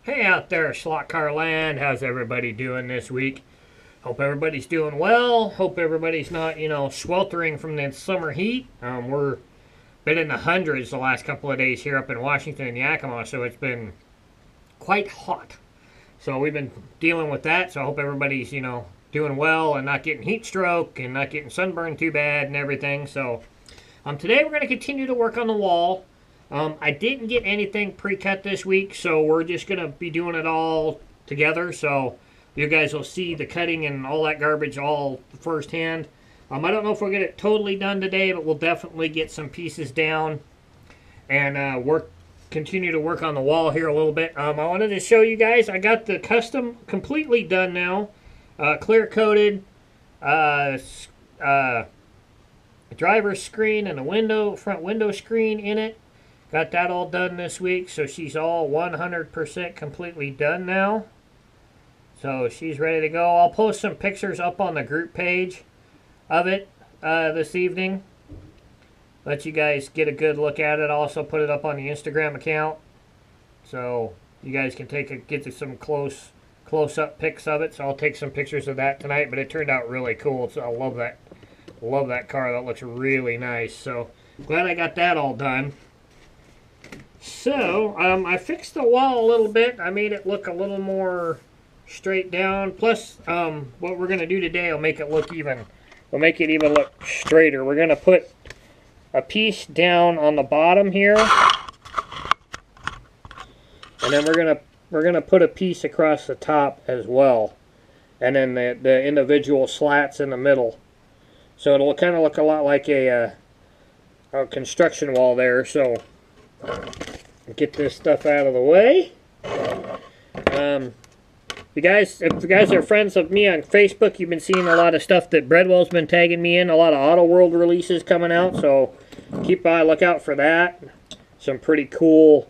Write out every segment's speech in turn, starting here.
Hey out there, slot car land. How's everybody doing this week? Hope everybody's doing well. Hope everybody's not, sweltering from the summer heat. We're been in the hundreds the last couple of days here up in Washington and Yakima, so it's been quite hot. So we've been dealing with that. So I hope everybody's, doing well and not getting heat stroke and not getting sunburned too bad and everything. So today we're going to continue to work on the wall. I didn't get anything pre-cut this week, so we're just going to be doing it all together. So you guys will see the cutting and all that garbage all firsthand. I don't know if we'll get it totally done today, but we'll definitely get some pieces down and continue to work on the wall here a little bit. I wanted to show you guys, I got the custom completely done now. Clear coated. Driver's screen and a front window screen in it. Got that all done this week, so she's all 100% completely done now. So she's ready to go. I'll post some pictures up on the group page of it this evening. Let you guys get a good look at it. I'll also put it up on the Instagram account, so you guys can get some close-up pics of it. So I'll take some pictures of that tonight. But it turned out really cool. So I love that. Love that car. That looks really nice. So glad I got that all done. So I fixed the wall a little bit. I made it look a little more straight down. Plus, what we're gonna do today will make it look even. We'll make it even look straighter. We're gonna put a piece down on the bottom here, and then we're gonna put a piece across the top as well, and then the individual slats in the middle. So it'll kind of look a lot like a construction wall there. So get this stuff out of the way. If you guys are friends of me on Facebook, you've been seeing a lot of stuff that Breadwell's been tagging me in. A lot of Auto World releases coming out, so keep an eye lookout for that. Some pretty cool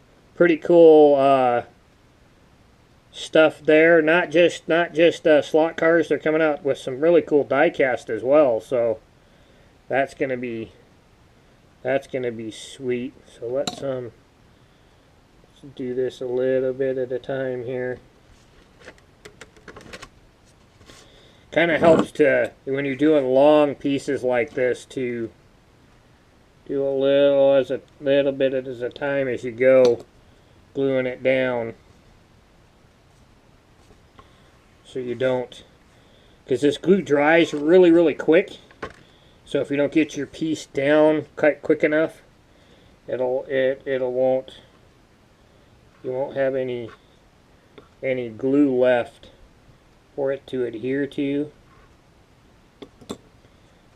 stuff there. Not just slot cars. They're coming out with some really cool die-cast as well. So that's gonna be sweet. So let's do this a little bit at a time here. Kind of helps to, when you're doing long pieces like this, to do a little bit at a time as you go, gluing it down, so you don't, because this glue dries really quick. So if you don't get your piece down quick enough, you won't have any glue left for it to adhere to.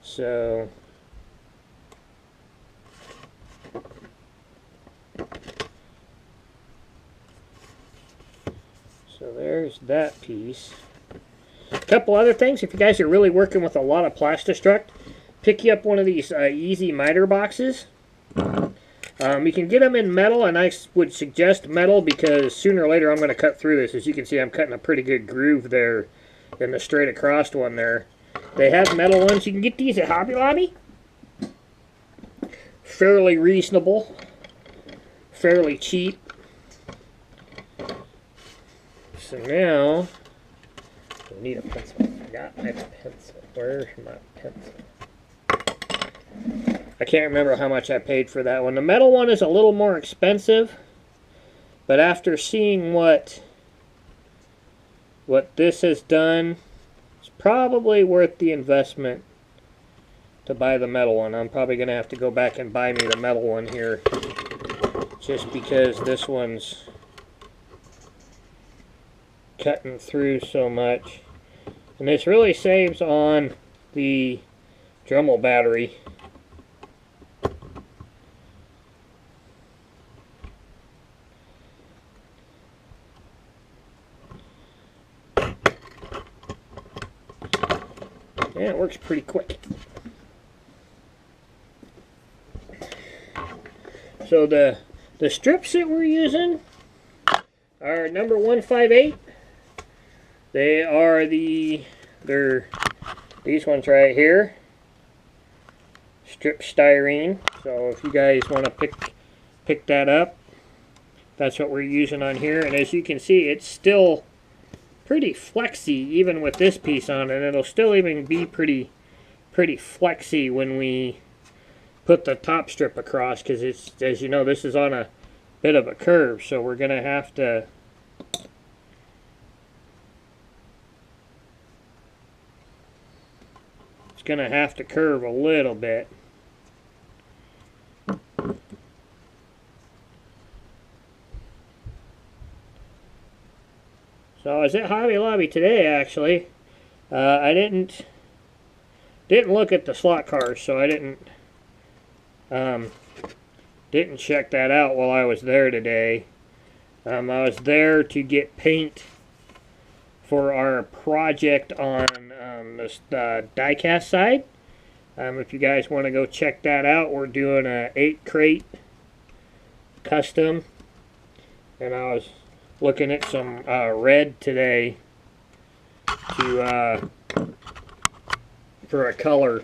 So there's that piece. A couple other things, if you guys are really working with a lot of Plastistruct, pick you up one of these easy miter boxes. You can get them in metal, and I would suggest metal because sooner or later I'm going to cut through this. As you can see, I'm cutting a pretty good groove there in the straight across one there. They have metal ones. You can get these at Hobby Lobby. Fairly reasonable. Fairly cheap. So now, I need a pencil. I forgot my pencil. Where's my pencil? I can't remember how much I paid for that one. The metal one is a little more expensive, but after seeing what this has done, it's probably worth the investment to buy the metal one. I'm probably going to have to go back and buy me the metal one here, just because this one's cutting through so much. And this really saves on the Dremel battery. Yeah, it works pretty quick. So the strips that we're using are number 158. They're these ones right here. Strip styrene. So if you guys want to pick that up, That's what we're using on here, and as you can see, it's still pretty flexy even with this piece on it. It'll still even be pretty flexy when we put the top strip across, because it's, as you know, this is on a bit of a curve, so we're gonna have to curve a little bit. So I was at Hobby Lobby today, actually. I didn't look at the slot cars, so I didn't check that out while I was there today. I was there to get paint for our project on this die-cast side. If you guys want to go check that out, we're doing a 8-crate custom, and I was looking at some red today to for a color.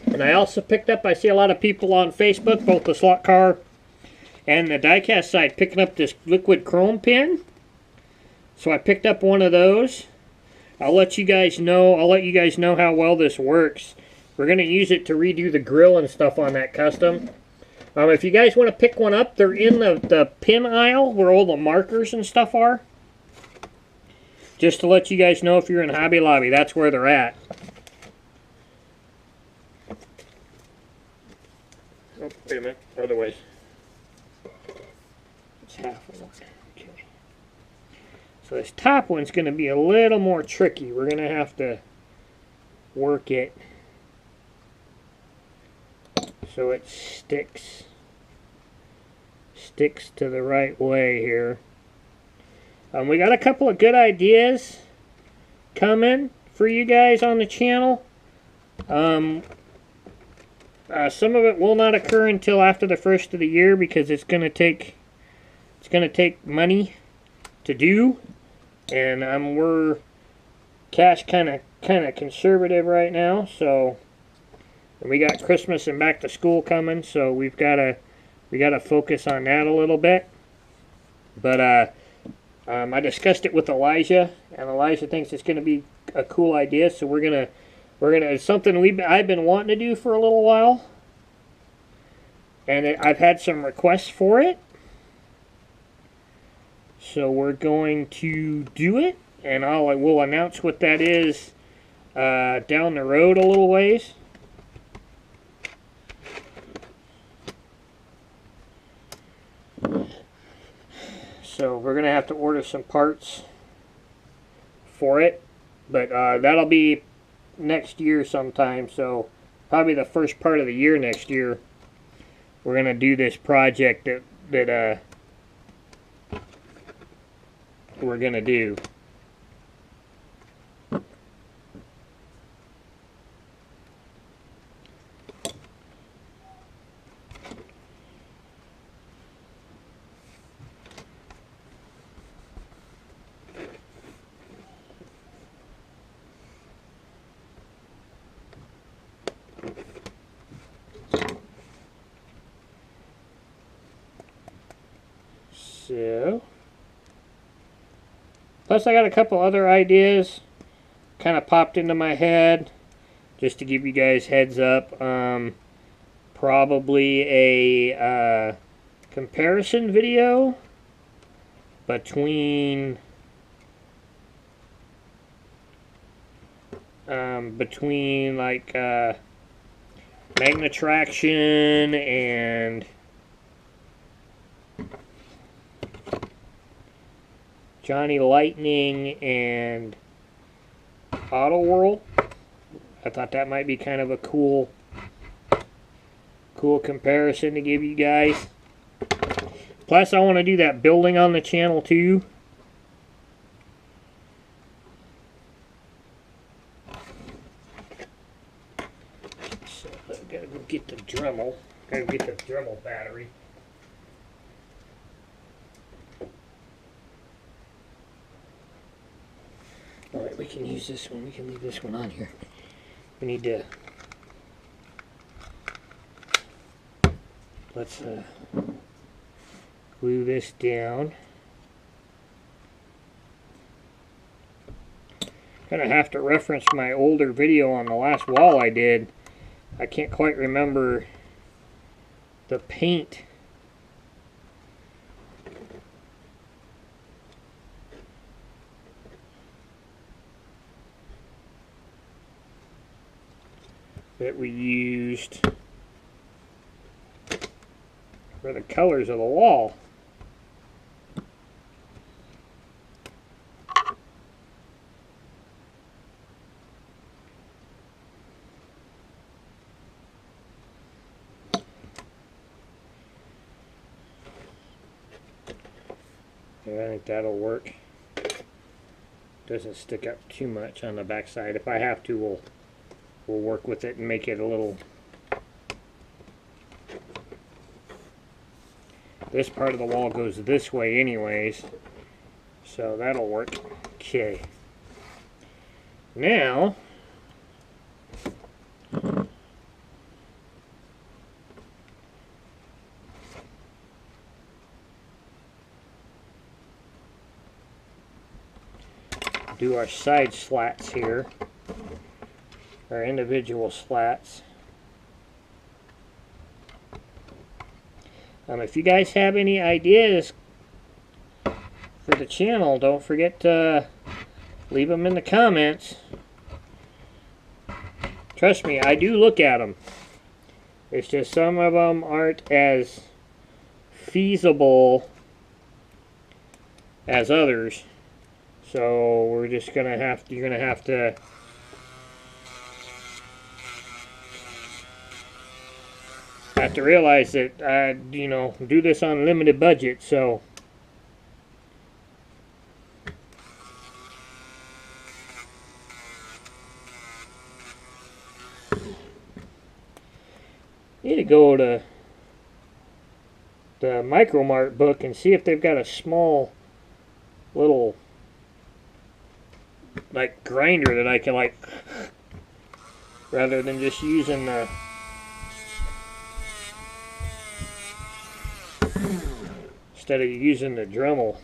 And I also picked up, I see a lot of people on Facebook, both the slot car and the die-cast side, picking up this liquid chrome pin. So I picked up one of those. I'll let you guys know how well this works. We're going to use it to redo the grill and stuff on that custom. If you guys want to pick one up, they're in the pin aisle where all the markers and stuff are. Just to let you guys know, if you're in Hobby Lobby, that's where they're at. Oh, wait a minute. Other way. It's half of one. Okay. So this top one's going to be a little more tricky. We're going to have to work it so it sticks to the right way here. We got a couple of good ideas coming for you guys on the channel. Some of it will not occur until after the first of the year, because it's going to take money to do, and we're cash kind of conservative right now. So, and we got Christmas and back to school coming, so we got to focus on that a little bit. But I discussed it with Elijah, and Elijah thinks it's going to be a cool idea. So we're gonna it's something I've been wanting to do for a little while, and I've had some requests for it. So we're going to do it, and we'll announce what that is down the road a little ways. So we're going to have to order some parts for it, but that'll be next year sometime. So probably the first part of the year next year, we're going to do this project that we're going to do. So, plus I got a couple other ideas kind of popped into my head, just to give you guys heads up. Probably a comparison video between like Magnatraction and Johnny Lightning and Auto World. I thought that might be kind of a cool comparison to give you guys. Plus, I want to do that building on the channel too. So I've got to go get the Dremel. Got to get the Dremel battery. Alright, we can use this one. We can leave this one on here. We need to Let's glue this down. Gonna have to reference my older video on the last wall I did. I can't quite remember the paint. That we used for the colors of the wall. Yeah, I think that'll work. Doesn't stick up too much on the back side. If I have to, we'll work with it and make it a little. This part of the wall goes this way anyways, so that'll work. Okay. Now, do our side slats here, our individual slats. If you guys have any ideas for the channel, don't forget to leave them in the comments. Trust me, I do look at them. It's just some of them aren't as feasible as others. So we're just gonna have to, you're gonna have to realize that I, you know, do this on a limited budget, so need to go to the Micro Mart book and see if they've got a small little like grinder that I can like, rather than just using the instead of using the Dremel.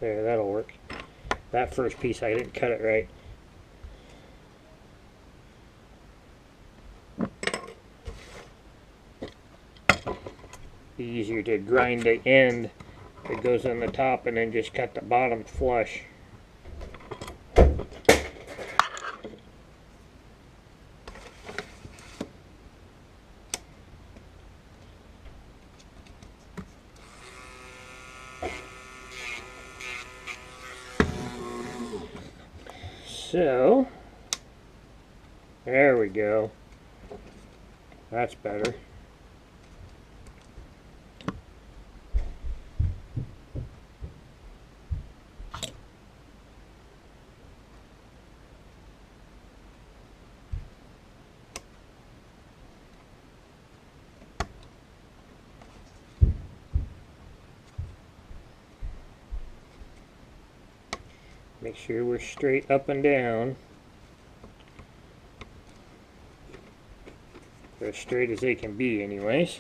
There, that'll work. That first piece I didn't cut it right. Be easier to grind the end that goes on the top and then just cut the bottom flush. So, there we go. That's better. Make sure we're straight up and down. They're as straight as they can be anyways.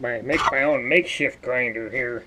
Make my own makeshift grinder here.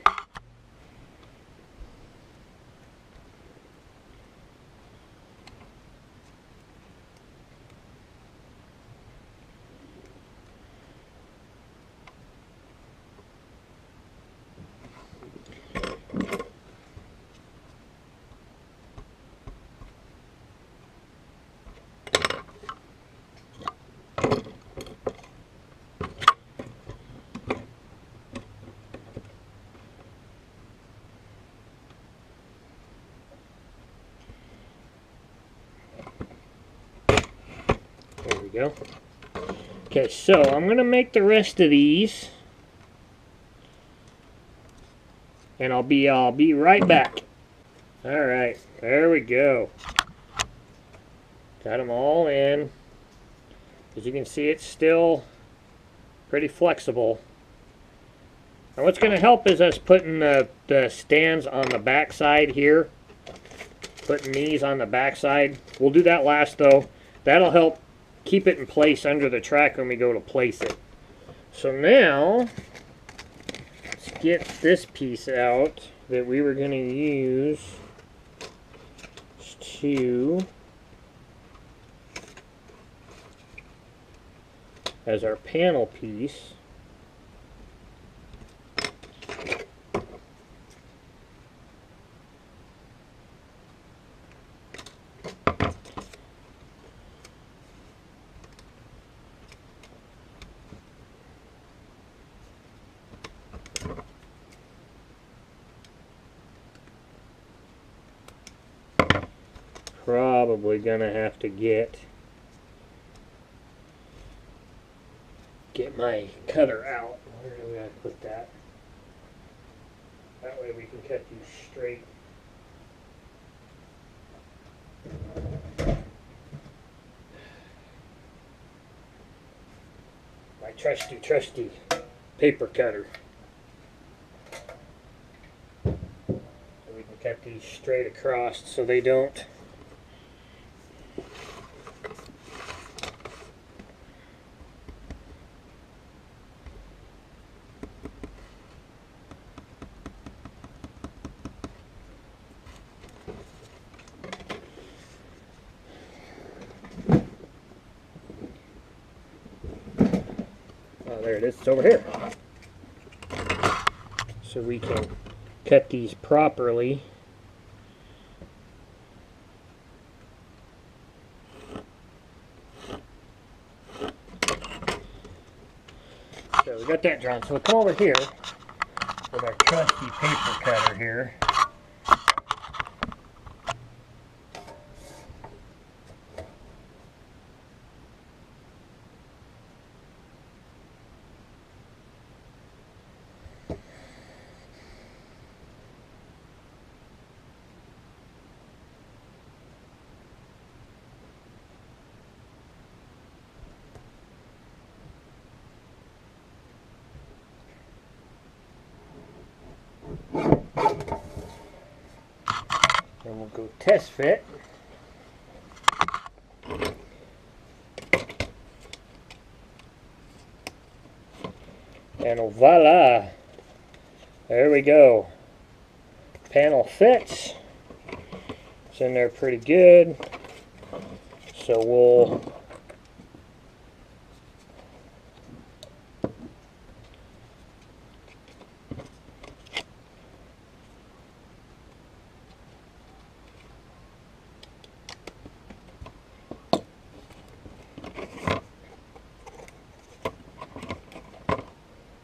go. Okay, so I'm going to make the rest of these. And I'll be right back. Alright, there we go. Got them all in. As you can see, it's still pretty flexible. And what's going to help is us putting the stands on the back side here. Putting these on the back side. We'll do that last though. That'll help keep it in place under the track when we go to place it. So now, let's get this piece out that we were going to use to as our panel piece. Probably gonna have to get my cutter out. Where do we gotta put that? That way we can cut these straight. My trusty paper cutter. So we can cut these straight across so they don't there it is, it's over here. So we can cut these properly. So we got that drawn. So we'll come over here with our trusty paper cutter here. And we'll go test fit. And voila! There we go. Panel fits. It's in there pretty good. So we'll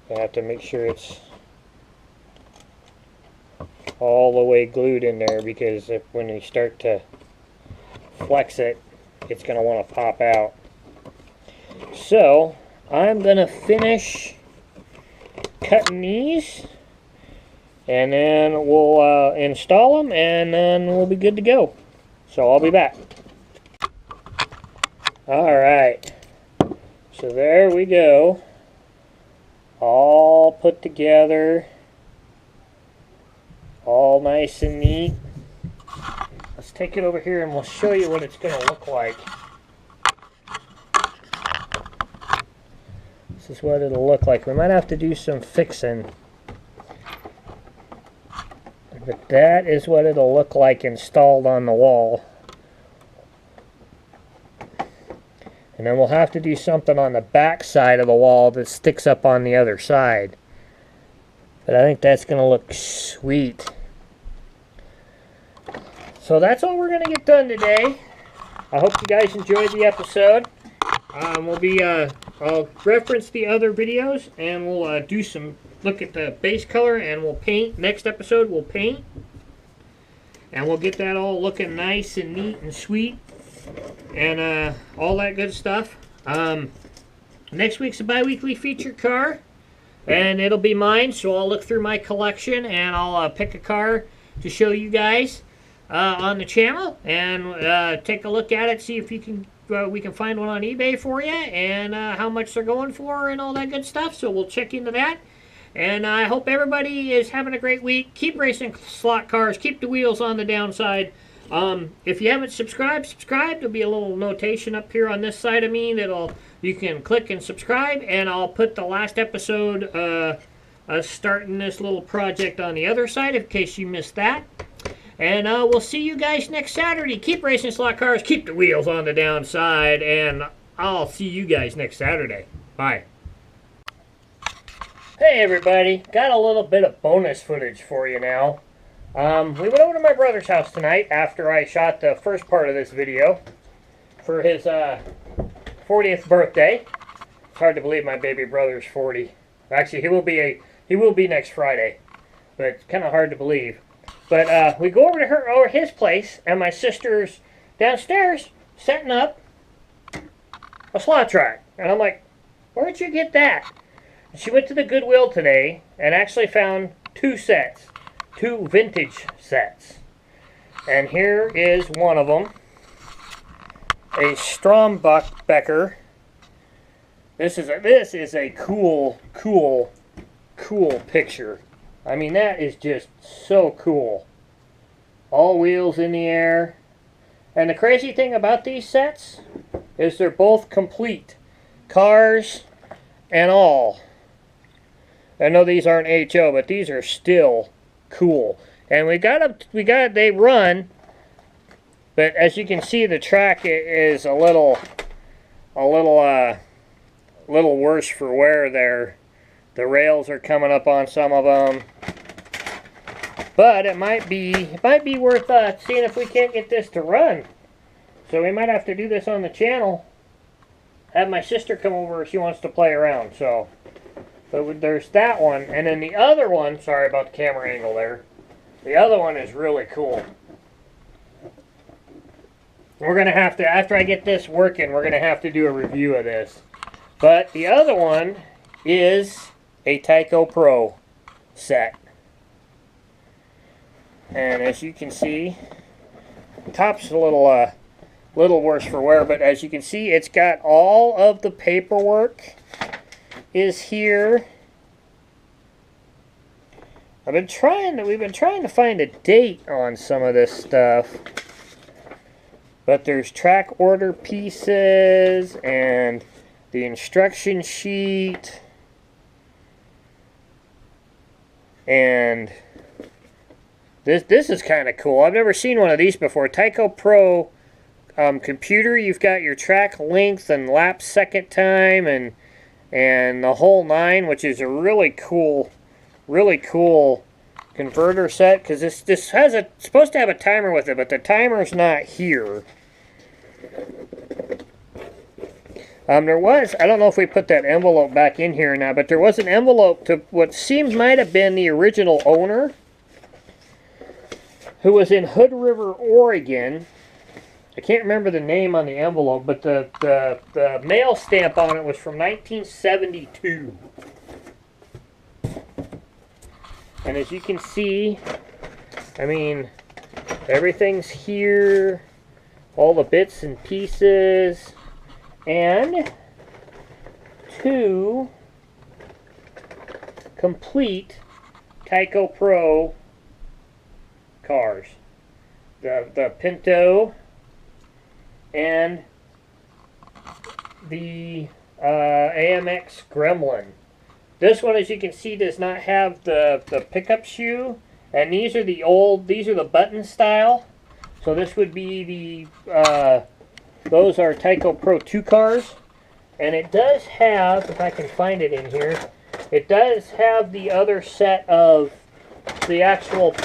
I have to make sure it's all the way glued in there, because when you start to flex it, it's going to want to pop out. So I'm going to finish cutting these, and then we'll install them, and then we'll be good to go. So I'll be back. Alright, so there we go. All put together, all nice and neat. Let's take it over here and we'll show you what it's going to look like. This is what it'll look like. We might have to do some fixing, but that is what it'll look like installed on the wall. And then we'll have to do something on the back side of the wall that sticks up on the other side. But I think that's going to look sweet. So that's all we're going to get done today. I hope you guys enjoyed the episode. I'll reference the other videos, and we'll do some look at the base color, and we'll paint. Next episode we'll paint. And we'll get that all looking nice and neat and sweet. And all that good stuff. Next week's a bi-weekly feature car, and it'll be mine, so I'll look through my collection and I'll pick a car to show you guys on the channel, and take a look at it, see if you can we can find one on eBay for you, and how much they're going for and all that good stuff. So we'll check into that. And I hope everybody is having a great week. Keep racing slot cars. Keep the wheels on the downside. If you haven't subscribed, subscribe. There'll be a little notation up here on this side of me that'll you can click and subscribe. And I'll put the last episode starting this little project on the other side in case you missed that. And we'll see you guys next Saturday. Keep racing slot cars. Keep the wheels on the downside. And I'll see you guys next Saturday. Bye. Hey everybody, got a little bit of bonus footage for you now. We went over to my brother's house tonight after I shot the first part of this video for his 40th birthday. It's hard to believe my baby brother's 40. Actually, he will be next Friday, but it's kind of hard to believe. But we go over to his place, and my sister's downstairs setting up a slot track, and I'm like, "Where'd you get that?" She went to the Goodwill today and actually found two vintage sets. And here is one of them, a Strombecker. This is a cool picture. I mean, that is just so cool. All wheels in the air. And the crazy thing about these sets is they're both complete, cars and all. I know these aren't HO, but these are still cool. And they run, but as you can see, the track is a little worse for wear there. The rails are coming up on some of them. But it might be worth seeing if we can't get this to run. So we might have to do this on the channel. Have my sister come over if she wants to play around, so... But there's that one, and then the other one, sorry about the camera angle there, the other one is really cool. We're going to have to, after I get this working, we're going to have to do a review of this. But the other one is a Tyco Pro set. And as you can see, the top's a little worse for wear, but as you can see, it's got all of the paperwork is here. We've been trying to find a date on some of this stuff, but there's track order pieces and the instruction sheet, and this is kind of cool. I've never seen one of these before. Tyco Pro computer. You've got your track length and lap second time and the whole nine, which is a really cool converter set, because this has supposed to have a timer with it, but the timer's not here. There was, I don't know if we put that envelope back in here or not, but there was an envelope to what seems might have been the original owner, who was in Hood River, Oregon. I can't remember the name on the envelope, but the mail stamp on it was from 1972. And as you can see, I mean, everything's here, all the bits and pieces, and two complete Tyco Pro cars. The Pinto and the AMX Gremlin. This one, as you can see, does not have the pickup shoe, and these are the button style. So this would be those are Tyco Pro 2 cars, and it does have, if I can find it in here, it does have the other set of, the actual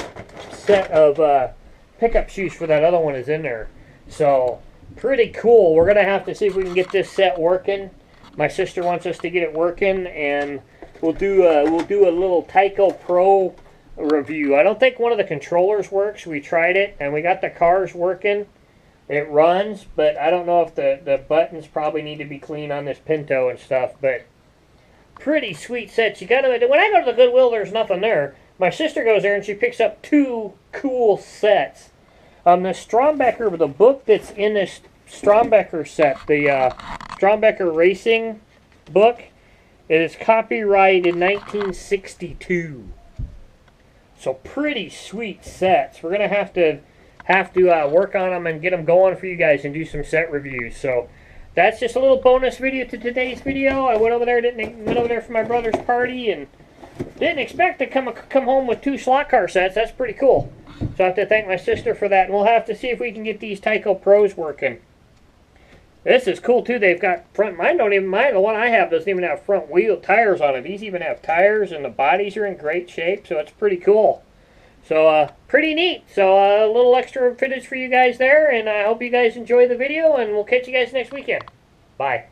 set of pickup shoes for that other one is in there. So pretty cool. We're gonna have to see if we can get this set working. My sister wants us to get it working, and we'll do a little Tyco Pro review. I don't think one of the controllers works. We tried it, and we got the cars working, It runs, but I don't know if the buttons probably need to be clean on this Pinto and stuff, but pretty sweet sets. You gotta, when I go to the Goodwill, there's nothing there. My sister goes there and she picks up 2 cool sets. The Strombecker, the book that's in this Strombecker set, the Strombecker Racing book, it is copyrighted in 1962. So pretty sweet sets. We're gonna have to work on them and get them going for you guys and do some set reviews. So that's just a little bonus video to today's video. I went over there for my brother's party and didn't expect to come home with 2 slot car sets. That's pretty cool. So I have to thank my sister for that. And we'll have to see if we can get these Tyco Pros working. This is cool too. They've got front. Mine don't even. Mine, the one I have, doesn't even have front wheel tires on it. These even have tires, and the bodies are in great shape. So it's pretty cool. So pretty neat. So a little extra footage for you guys there, and I hope you guys enjoy the video. And we'll catch you guys next weekend. Bye.